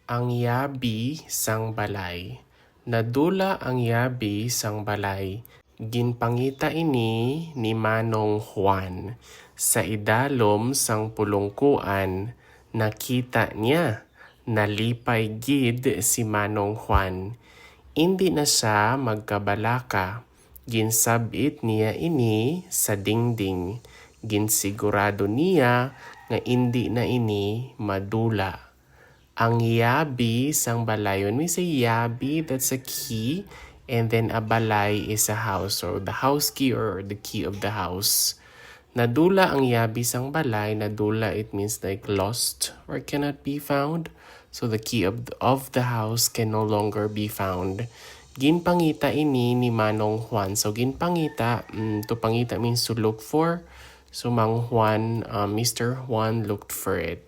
Ang yabi sang balay. Nadula ang yabi sang balay. Ginpangita ini ni Manong Juan. Sa idalom sang pulungkuan, nakita niya. Nalipay gid si Manong Juan. Hindi na siya magkabalaka. Ginsabit niya ini sa dingding. Ginsigurado niya nga hindi na ini madula. Ang yabi sang balay. When we say yabi, that's a key. And then a balay is a house, or the house key or the key of the house. Nadula ang yabi sang balay. Nadula, it means like lost or cannot be found. So the key of the house can no longer be found. Ginpangita ini ni Manong Juan. So ginpangita, to pangita means to look for. So Mang Juan, Mr. Juan looked for it.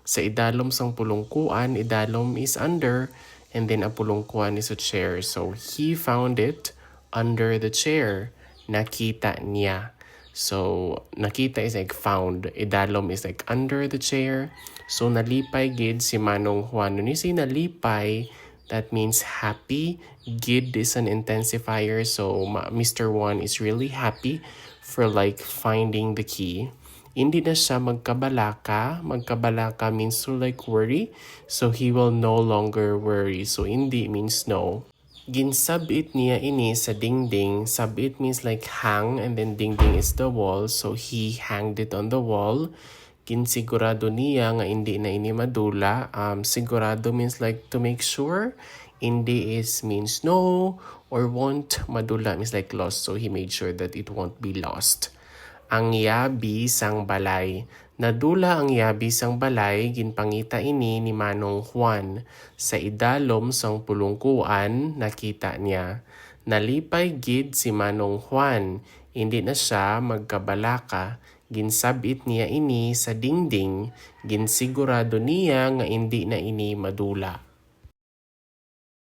Sa idalom sang pulungkuan, idalom is under, and then a pulungkuan is a chair. So he found it under the chair. Nakita niya. So nakita is like found. Idalom is like under the chair. So nalipay gid si Manong Juan. When you say nalipay, that means happy. Gid is an intensifier. So Mr. Juan is really happy for like finding the key. Hindi na siya magkabalaka. Magkabalaka means to like worry. So he will no longer worry. So hindi means no. Ginsabit niya ini sa dingding. Sabit means like hang, and then dingding is the wall. So he hanged it on the wall. Ginsigurado niya nga hindi na ini madula. Sigurado means like to make sure. Hindi is means no or won't. Madula means like lost. So he made sure that it won't be lost. Ang yabi sang balay. Nadula ang yabi sang balay, ginpangita ini ni Manong Juan. Sa idalom sang pulungkuan, nakita niya. Nalipay gid si Manong Juan. Hindi na siya magkabalaka. Ginsabit niya ini sa dingding. Ginsigurado niya nga hindi na ini madula.